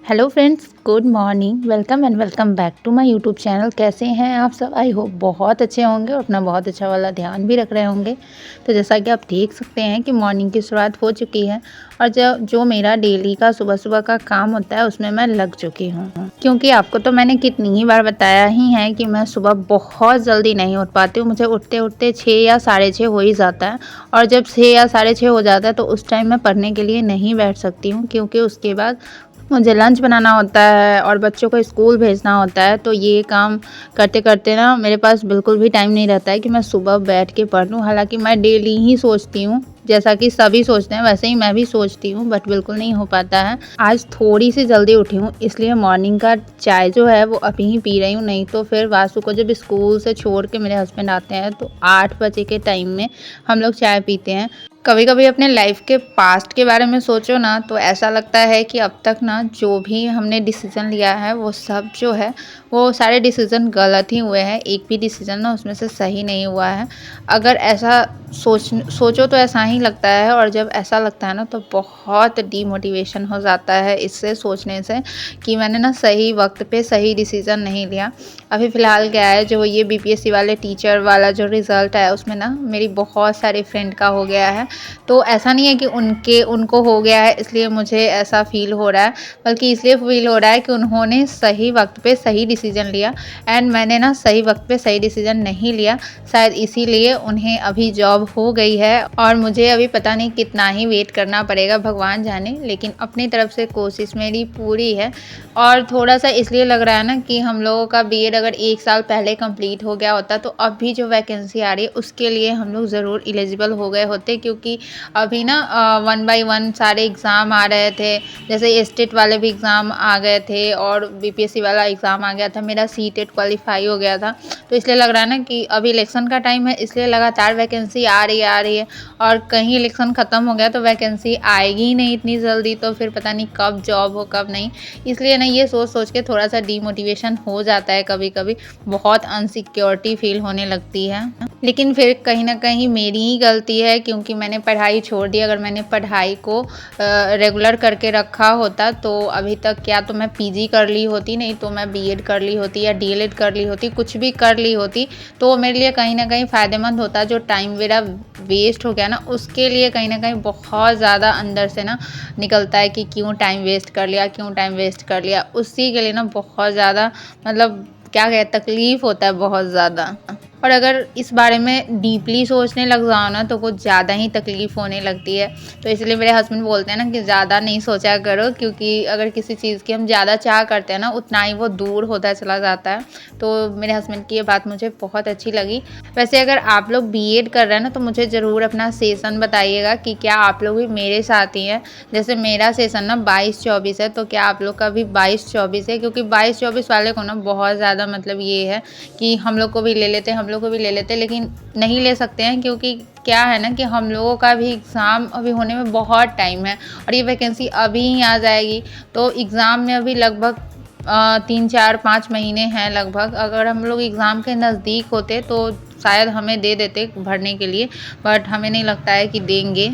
Hello friends, good morning. Welcome and welcome back to my YouTube channel. कैसे हैं आप सब? आई होप बहुत अच्छे होंगे और अपना बहुत अच्छा वाला ध्यान भी रख रहे होंगे। तो जैसा कि आप देख सकते हैं कि मॉर्निंग की शुरुआत हो चुकी है और जो मेरा डेली का सुबह सुबह का काम होता है उसमें मैं लग चुकी हूँ। क्योंकि आपको तो मैंने कितनी ही बार बताया ही है कि मैं सुबह बहुत जल्दी नहीं उठ पाती हूँ। मुझे उठते उठते 6 या 6:30 हो ही जाता है और जब 6 या 6:30 हो जाता है तो उस टाइम मैं पढ़ने के लिए नहीं बैठ सकती हूँ, क्योंकि उसके बाद मुझे लंच बनाना होता है और बच्चों को स्कूल भेजना होता है। तो ये काम करते करते ना मेरे पास बिल्कुल भी टाइम नहीं रहता है कि मैं सुबह बैठ के पढ़ लूँ। हालांकि मैं डेली ही सोचती हूँ, जैसा कि सभी सोचते हैं वैसे ही मैं भी सोचती हूँ, बट बिल्कुल नहीं हो पाता है। आज थोड़ी सी जल्दी उठी हूँ, इसलिए मॉर्निंग का चाय जो है वो अभी ही पी रही हूँ। नहीं तो फिर वासु को जब स्कूल से छोड़ के मेरे हस्बैंड आते हैं तो 8 बजे के टाइम में हम लोग चाय पीते हैं। कभी कभी अपने लाइफ के पास्ट के बारे में सोचो ना तो ऐसा लगता है कि अब तक ना जो भी हमने डिसीजन लिया है वो सब जो है वो सारे डिसीजन गलत ही हुए हैं। एक भी डिसीजन ना उसमें से सही नहीं हुआ है। अगर ऐसा सोचो तो ऐसा ही लगता है, और जब ऐसा लगता है ना तो बहुत डीमोटिवेशन हो जाता है इससे सोचने से कि मैंने ना सही वक्त पे सही डिसीजन नहीं लिया। अभी फ़िलहाल क्या है, जो ये बीपीएससी वाले टीचर वाला जो रिज़ल्ट है उसमें ना मेरी बहुत सारी फ्रेंड का हो गया है। तो ऐसा नहीं है कि उनको हो गया है इसलिए मुझे ऐसा फ़ील हो रहा है, बल्कि इसलिए फ़ील हो रहा है कि उन्होंने सही वक्त पे सही डिसीजन लिया एंड मैंने ना सही वक्त पे सही डिसीजन नहीं लिया। शायद इसीलिए उन्हें अभी जॉब हो गई है और मुझे अभी पता नहीं कितना ही वेट करना पड़ेगा, भगवान जाने। लेकिन अपनी तरफ से कोशिश मेरी पूरी है। और थोड़ा सा इसलिए लग रहा है ना कि हम लोगों का बीएड अगर 1 साल पहले कंप्लीट हो गया होता तो अभी जो वैकेंसी आ रही है उसके लिए हम लोग ज़रूर एलिजिबल हो गए होते, क्योंकि अभी ना 1 बाय 1 सारे एग्ज़ाम आ रहे थे। जैसे स्टेट वाले भी एग्ज़ाम आ गए थे और बीपीएससी वाला एग्ज़ाम आ गया था, मेरा सीटेट क्वालिफाई हो गया था। तो इसलिए लग रहा है ना कि अभी इलेक्शन का टाइम है, इसलिए लगातार वैकेंसी आ रही है और कहीं इलेक्शन ख़त्म हो गया तो वैकेंसी आएगी ही नहीं इतनी जल्दी, तो फिर पता नहीं कब जॉब हो कब नहीं। इसलिए ना ये सोच सोच के थोड़ा सा डीमोटिवेशन हो जाता है, कभी कभी बहुत अनसिक्योरिटी फील होने लगती है। लेकिन फिर कहीं ना कहीं मेरी ही गलती है, क्योंकि मैंने पढ़ाई छोड़ दी। अगर मैंने पढ़ाई को रेगुलर करके रखा होता तो अभी तक क्या तो मैं पीजी कर ली होती, नहीं तो मैं बीएड कर ली होती या डीएलएड कर ली होती, कुछ भी कर ली होती। तो मेरे लिए कहीं ना कहीं फ़ायदेमंद होता। जो टाइम मेरा वेस्ट हो गया ना उसके लिए कहीं ना कहीं बहुत ज़्यादा अंदर से ना निकलता है कि क्यों टाइम वेस्ट कर लिया, क्यों टाइम वेस्ट कर लिया। उसी के लिए ना बहुत ज़्यादा मतलब क्या कहे, तकलीफ़ होता है बहुत ज़्यादा। और अगर इस बारे में डीपली सोचने लग जाओ ना तो कुछ ज़्यादा ही तकलीफ़ होने लगती है। तो इसलिए मेरे हस्बैंड बोलते हैं ना कि ज़्यादा नहीं सोचा करो, क्योंकि अगर किसी चीज़ की हम ज़्यादा चाह करते हैं ना उतना ही वो दूर होता चला जाता है। तो मेरे हस्बैंड की ये बात मुझे बहुत अच्छी लगी। वैसे अगर आप लोग बीएड कर रहे हैं ना तो मुझे ज़रूर अपना सेशन बताइएगा कि क्या आप लोग भी मेरे साथ ही हैं। जैसे मेरा सेशन ना 22-24 है, तो क्या आप लोग का भी 22-24 है? क्योंकि 22-24 वाले को ना बहुत ज़्यादा मतलब ये है कि हम लोग को भी ले लेते, हम लोग को भी ले लेते, लेकिन नहीं ले सकते हैं, क्योंकि क्या है ना कि हम लोगों का भी एग्ज़ाम अभी होने में बहुत टाइम है और ये वैकेंसी अभी ही आ जाएगी। तो एग्ज़ाम में अभी लगभग 3-4-5 महीने हैं लगभग। अगर हम लोग एग्ज़ाम के नज़दीक होते तो शायद हमें दे देते भरने के लिए, बट हमें नहीं लगता है कि देंगे।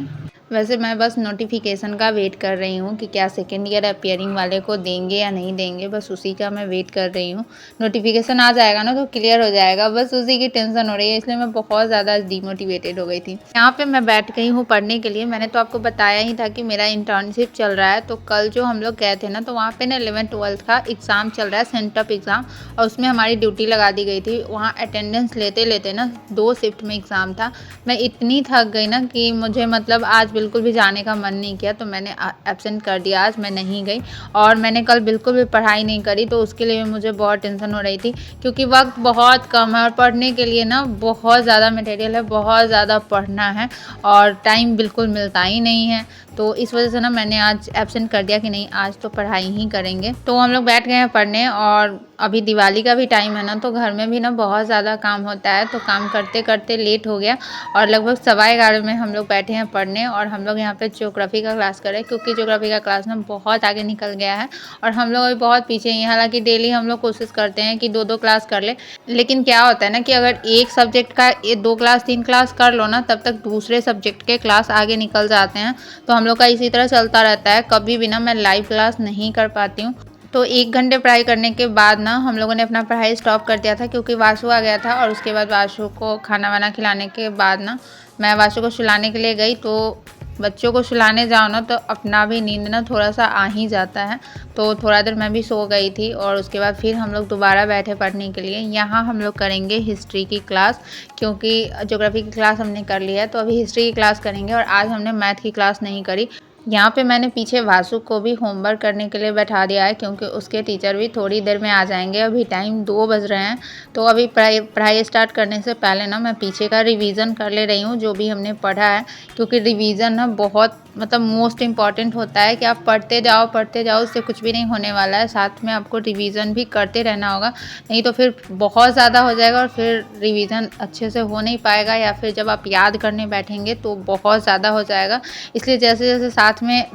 वैसे मैं बस नोटिफिकेशन का वेट कर रही हूँ कि क्या सेकेंड ईयर अपीयरिंग वाले को देंगे या नहीं देंगे, बस उसी का मैं वेट कर रही हूँ। नोटिफिकेशन आ जाएगा ना तो क्लियर हो जाएगा, बस उसी की टेंशन हो रही है, इसलिए मैं बहुत ज़्यादा डीमोटिवेटेड हो गई थी। यहाँ पे मैं बैठ गई हूँ पढ़ने के लिए। मैंने तो आपको बताया ही था कि मेरा इंटर्नशिप चल रहा है। तो कल जो हम लोग गए थे ना तो वहाँ पे ना 11th-12th का एग्ज़ाम चल रहा है, सेंटअप एग्ज़ाम, और उसमें हमारी ड्यूटी लगा दी गई थी। वहाँ अटेंडेंस लेते लेते ना 2 शिफ्ट में एग्ज़ाम था। मैं इतनी थक गई ना कि मुझे मतलब आज बिल्कुल भी जाने का मन नहीं किया, तो मैंने एब्सेंट कर दिया। आज मैं नहीं गई और मैंने कल बिल्कुल भी पढ़ाई नहीं करी, तो उसके लिए मुझे बहुत टेंशन हो रही थी, क्योंकि वक्त बहुत कम है और पढ़ने के लिए ना बहुत ज़्यादा मटेरियल है, बहुत ज़्यादा पढ़ना है और टाइम बिल्कुल मिलता ही नहीं है। तो इस वजह से ना मैंने आज एब्सेंट कर दिया कि नहीं आज तो पढ़ाई ही करेंगे। तो हम लोग बैठ गए हैं पढ़ने और अभी दिवाली का भी टाइम है ना, तो घर में भी ना बहुत ज़्यादा काम होता है, तो काम करते करते लेट हो गया और लगभग 11:15 में हम लोग बैठे हैं पढ़ने। और हम लोग यहाँ पे ज्योग्राफी का क्लास कर रहे हैं, क्योंकि ज्योग्राफी का क्लास ना बहुत आगे निकल गया है और हम लोग अभी बहुत पीछे हैं। हालांकि डेली हम लोग कोशिश करते हैं कि 2-2 क्लास कर ले, लेकिन क्या होता है ना कि अगर एक सब्जेक्ट का 2 क्लास 3 क्लास कर लो ना, तब तक दूसरे सब्जेक्ट के क्लास आगे निकल जाते हैं। तो हम लोग का इसी तरह चलता रहता है, कभी भी ना मैं लाइव क्लास नहीं कर पाती हूँ। तो 1 घंटे पढ़ाई करने के बाद ना हम लोगों ने अपना पढ़ाई स्टॉप कर दिया था, क्योंकि वासु आ गया था। और उसके बाद वासु को खाना वाना खिलाने के बाद ना मैं वासु को सुलाने के लिए गई। तो बच्चों को सुलाने जाओ ना, तो अपना भी नींद ना थोड़ा सा आ ही जाता है। तो थोड़ा देर मैं भी सो गई थी और उसके बाद फिर हम लोग दोबारा बैठे पढ़ने के लिए। यहाँ हम लोग करेंगे हिस्ट्री की क्लास, क्योंकि ज्योग्राफी की क्लास हमने कर ली है, तो अभी हिस्ट्री की क्लास करेंगे। और आज हमने मैथ की क्लास नहीं करी। यहाँ पे मैंने पीछे वासु को भी होमवर्क करने के लिए बैठा दिया है, क्योंकि उसके टीचर भी थोड़ी देर में आ जाएंगे। अभी टाइम 2 बज रहे हैं, तो अभी पढ़ाई स्टार्ट करने से पहले ना मैं पीछे का रिवीजन कर ले रही हूँ, जो भी हमने पढ़ा है। क्योंकि रिवीजन ना बहुत मतलब मोस्ट इम्पॉर्टेंट होता है कि आप पढ़ते जाओ, उससे कुछ भी नहीं होने वाला है। साथ में आपको रिवीजन भी करते रहना होगा, नहीं तो फिर बहुत ज़्यादा हो जाएगा और फिर रिवीजन अच्छे से हो नहीं पाएगा, या फिर जब आप याद करने बैठेंगे तो बहुत ज़्यादा हो जाएगा। इसलिए जैसे जैसे साथ में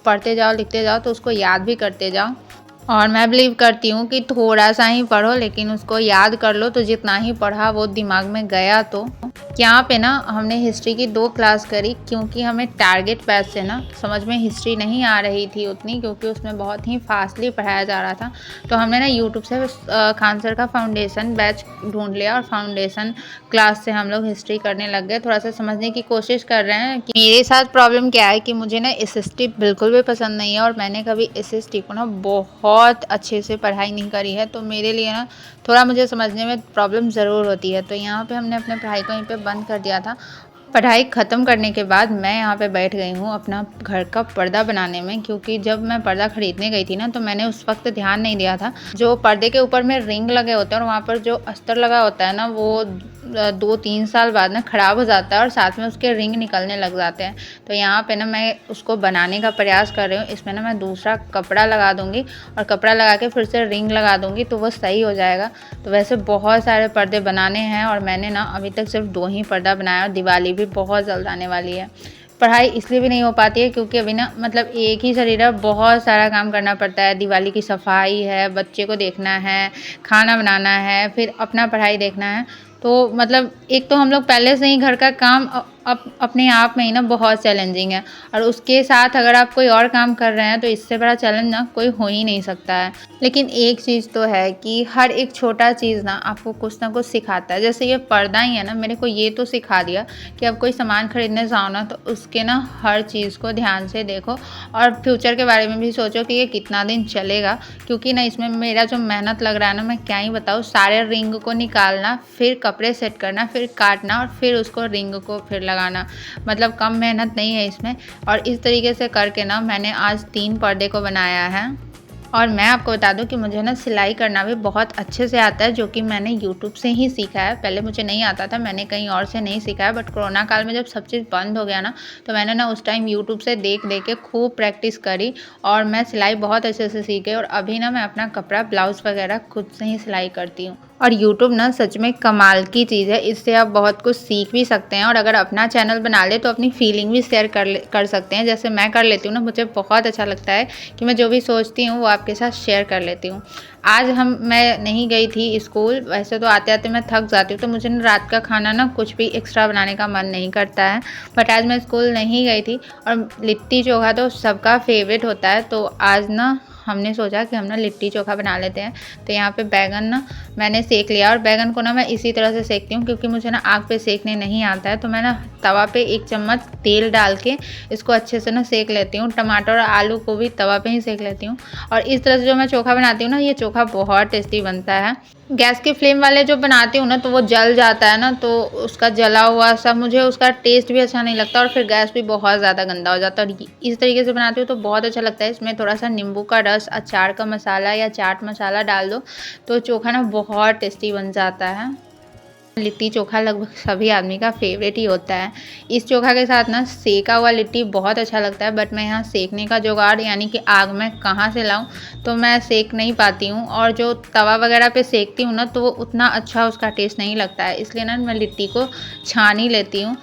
पढ़ते जाओ लिखते जाओ, तो उसको याद भी करते जाओ। और मैं बिलीव करती हूँ कि थोड़ा सा ही पढ़ो लेकिन उसको याद कर लो, तो जितना ही पढ़ा वो दिमाग में गया। तो यहाँ पे ना हमने हिस्ट्री की 2 क्लास करी, क्योंकि हमें टारगेट बैच से ना समझ में हिस्ट्री नहीं आ रही थी उतनी, क्योंकि उसमें बहुत ही फास्टली पढ़ाया जा रहा था। तो हमने ना यूट्यूब से खान सर का फाउंडेशन बैच ढूंढ लिया और फाउंडेशन क्लास से हम लोग हिस्ट्री करने लग गए। थोड़ा सा समझने की कोशिश कर रहे हैं कि मेरे साथ प्रॉब्लम क्या है कि मुझे ना एसएसटी बिल्कुल भी पसंद नहीं है, और मैंने कभी एसएसटी को ना बहुत अच्छे से पढ़ाई नहीं करी है। तो मेरे लिए ना थोड़ा मुझे समझने में प्रॉब्लम ज़रूर होती है। तो यहाँ पे हमने अपने पढ़ाई को यहीं पे बंद कर दिया था। पढ़ाई ख़त्म करने के बाद मैं यहाँ पे बैठ गई हूँ अपना घर का पर्दा बनाने में, क्योंकि जब मैं पर्दा ख़रीदने गई थी ना, तो मैंने उस वक्त ध्यान नहीं दिया था। जो पर्दे के ऊपर में रिंग लगे होते हैं और वहाँ पर जो अस्तर लगा होता है ना, वो 2-3 साल बाद ना ख़राब हो जाता है और साथ में उसके रिंग निकलने लग जाते हैं। तो यहाँ पे ना मैं उसको बनाने का प्रयास कर रही हूँ। इसमें ना मैं दूसरा कपड़ा लगा दूँगी और कपड़ा लगा के फिर से रिंग लगा दूँगी, तो वो सही हो जाएगा। तो वैसे बहुत सारे पर्दे बनाने हैं और मैंने ना अभी तक सिर्फ 2 ही पर्दा बनाया, और दिवाली भी बहुत जल्द आने वाली है। पढ़ाई इसलिए भी नहीं हो पाती है क्योंकि अभी ना मतलब एक ही शरीर है, बहुत सारा काम करना पड़ता है। दिवाली की सफाई है, बच्चे को देखना है, खाना बनाना है, फिर अपना पढ़ाई देखना है। तो मतलब एक तो हम लोग पहले से ही घर का काम अपने आप में ही ना बहुत चैलेंजिंग है, और उसके साथ अगर आप कोई और काम कर रहे हैं तो इससे बड़ा चैलेंज ना कोई हो ही नहीं सकता है। लेकिन एक चीज़ तो है कि हर एक छोटा चीज़ ना आपको कुछ ना कुछ सिखाता है। जैसे ये पर्दा ही है ना, मेरे को ये तो सिखा दिया कि अब कोई सामान खरीदने जाओ ना, तो उसके ना हर चीज़ को ध्यान से देखो और फ्यूचर के बारे में भी सोचो कि ये कितना दिन चलेगा। क्योंकि ना इसमें मेरा जो मेहनत लग रहा है ना, मैं क्या ही बताऊँ। सारे रिंग को निकालना, फिर कपड़े सेट करना, फिर काटना और फिर उसको रिंग को फिर लगाना, मतलब कम मेहनत नहीं है इसमें। और इस तरीके से करके ना मैंने आज 3 पर्दे को बनाया है। और मैं आपको बता दूं कि मुझे ना सिलाई करना भी बहुत अच्छे से आता है, जो कि मैंने यूट्यूब से ही सीखा है। पहले मुझे नहीं आता था, मैंने कहीं और से नहीं सीखा है। बट कोरोना काल में जब सब चीज़ बंद हो गया ना, तो मैंने ना उस टाइम यूट्यूब से देख देख के खूब प्रैक्टिस करी और मैं सिलाई बहुत अच्छे से सीख गई। और अभी ना मैं अपना कपड़ा ब्लाउज़ वगैरह खुद से ही सिलाई करती हूँ। और यूट्यूब ना सच में कमाल की चीज़ है, इससे आप बहुत कुछ सीख भी सकते हैं। और अगर अपना चैनल बना ले तो अपनी फीलिंग भी शेयर कर सकते हैं, जैसे मैं कर लेती हूँ ना। मुझे बहुत अच्छा लगता है कि मैं जो भी सोचती हूँ वो आपके साथ शेयर कर लेती हूँ। आज मैं नहीं गई थी स्कूल, वैसे तो आते आते मैं थक जाती हूँ, तो मुझे ना रात का खाना ना कुछ भी एक्स्ट्रा बनाने का मन नहीं करता है। बट आज मैं स्कूल नहीं गई थी, और लिट्टी चोखा तो सबका फेवरेट होता है। तो आज ना हमने सोचा कि हम ना लिट्टी चोखा बना लेते हैं। तो यहाँ पे बैगन ना मैंने सेक लिया, और बैगन को ना मैं इसी तरह से सेकती हूँ क्योंकि मुझे ना आग पे सेकने नहीं आता है। तो मैं ना तवा पे 1 चम्मच तेल डाल के इसको अच्छे से ना सेक लेती हूँ। टमाटर और आलू को भी तवा पे ही सेक लेती हूँ। और इस तरह से जो मैं चोखा बनाती हूँ ना, ये चोखा बहुत टेस्टी बनता है। गैस के फ्लेम वाले जो बनाती हूँ ना, तो वो जल जाता है ना, तो उसका जला हुआ सा मुझे उसका टेस्ट भी अच्छा नहीं लगता, और फिर गैस भी बहुत ज़्यादा गंदा हो जाता है। और इस तरीके से बनाती हूँ तो बहुत अच्छा लगता है। इसमें थोड़ा सा नींबू का रस, अचार का मसाला या चाट मसाला डाल दो, तो चोखा ना बहुत टेस्टी बन जाता है। लिट्टी चोखा लगभग सभी आदमी का फेवरेट ही होता है। इस चोखा के साथ ना सेका हुआ लिट्टी बहुत अच्छा लगता है, बट मैं यहाँ सेकने का जुगाड़ यानी कि आग मैं कहाँ से लाऊं, तो मैं सेक नहीं पाती हूँ। और जो तवा वगैरह पे सेकती हूँ ना तो वो उतना अच्छा उसका टेस्ट नहीं लगता है, इसलिए ना मैं लिट्टी को छान ही लेती हूँ।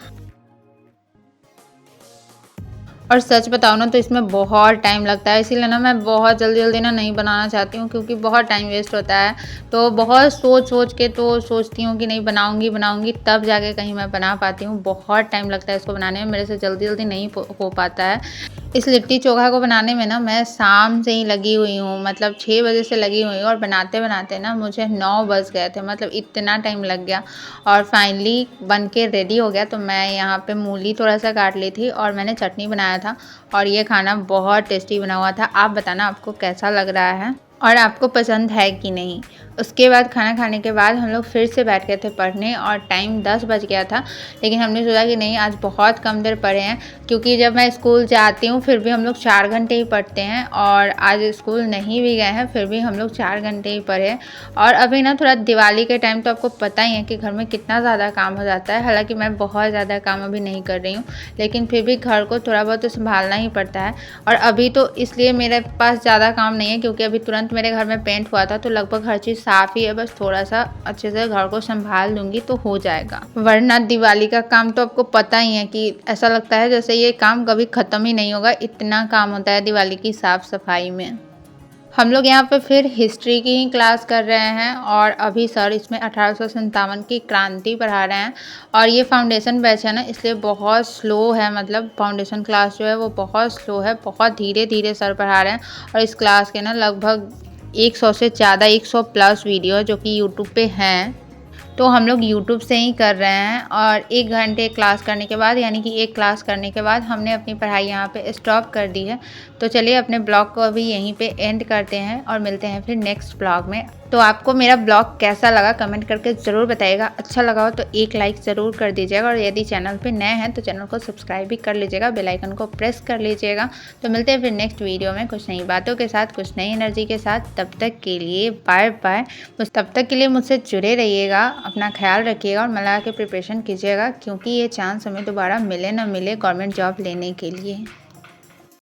और सच बताऊँ ना तो इसमें बहुत टाइम लगता है, इसीलिए ना मैं बहुत जल्दी-जल्दी ना नहीं बनाना चाहती हूँ, क्योंकि बहुत टाइम वेस्ट होता है। तो बहुत सोच-सोच के तो सोचती हूँ कि नहीं बनाऊँगी तब जाके कहीं मैं बना पाती हूँ। बहुत टाइम लगता है इसको बनाने में, मेरे से जल्दी-जल्दी नहीं हो पाता है। इस लिट्टी चोखा को बनाने में ना मैं शाम से ही लगी हुई हूँ, मतलब 6 बजे से लगी हुई हूँ और बनाते-बनाते ना मुझे 9 बज गए थे, मतलब इतना टाइम लग गया। और फाइनली बन के रेडी हो गया। तो मैं यहाँ पे मूली थोड़ा-सा काट ली थी और मैंने चटनी बनाया था और ये खाना बहुत टेस्टी बना हुआ था। आप बताना आपको कैसा लग रहा है और आपको पसंद है कि नहीं? उसके बाद खाना खाने के बाद हम लोग फिर से बैठ गए थे पढ़ने और टाइम 10 बज गया था। लेकिन हमने सोचा कि नहीं, आज बहुत कम देर पढ़े हैं, क्योंकि जब मैं स्कूल जाती हूँ फिर भी हम लोग 4 घंटे ही पढ़ते हैं और आज स्कूल नहीं भी गए हैं फिर भी हम लोग 4 घंटे ही पढ़े। और अभी ना थोड़ा दिवाली के टाइम तो आपको पता ही है कि घर में कितना ज़्यादा काम हो जाता है। हालाँकि मैं बहुत ज़्यादा काम अभी नहीं कर रही हूँ, लेकिन फिर भी घर को थोड़ा बहुत तो सँभालना ही पड़ता है। और अभी तो इसलिए मेरे पास ज़्यादा काम नहीं है, क्योंकि अभी तुरंत मेरे घर में पेंट हुआ था तो लगभग हर चीज़ साफ़ ही है, बस थोड़ा-सा अच्छे से घर को सँभाल लूँगी तो हो जाएगा। वरना दिवाली का काम तो आपको पता ही है कि ऐसा लगता है जैसे ये काम कभी ख़त्म ही नहीं होगा, इतना काम होता है दिवाली की साफ़-सफ़ाई में। हम लोग यहाँ पे फिर हिस्ट्री की ही क्लास कर रहे हैं और अभी सर इसमें 1857 की क्रांति पढ़ा रहे हैं। और ये फाउंडेशन बैच है ना, इसलिए बहुत स्लो है, मतलब फाउंडेशन क्लास जो है वो बहुत स्लो है, बहुत धीरे-धीरे सर पढ़ा रहे हैं। और इस क्लास के ना लगभग 100 से ज़्यादा 100 प्लस वीडियो जो कि यूट्यूब पे हैं। तो हम लोग यूट्यूब से ही कर रहे हैं और 1 घंटे क्लास करने के बाद यानी कि 1 क्लास करने के बाद हमने अपनी पढ़ाई यहाँ पे स्टॉप कर दी है। तो चलिए अपने ब्लॉग को अभी यहीं पे एंड करते हैं और मिलते हैं फिर नेक्स्ट ब्लॉग में। तो आपको मेरा ब्लॉग कैसा लगा कमेंट करके ज़रूर बताइएगा। अच्छा लगा हो तो एक लाइक ज़रूर कर दीजिएगा और यदि चैनल पे नए हैं तो चैनल को सब्सक्राइब भी कर लीजिएगा, बेल आइकन को प्रेस कर लीजिएगा। तो मिलते हैं फिर नेक्स्ट वीडियो में कुछ नई बातों के साथ, कुछ नई एनर्जी के साथ। तब तक के लिए बाय बाय। तब तक के लिए मुझसे जुड़े रहिएगा, अपना ख्याल रखिएगा और मला के प्रिपरेशन कीजिएगा, क्योंकि ये चांस हमें दोबारा मिले ना मिले गवर्नमेंट जॉब लेने के लिए।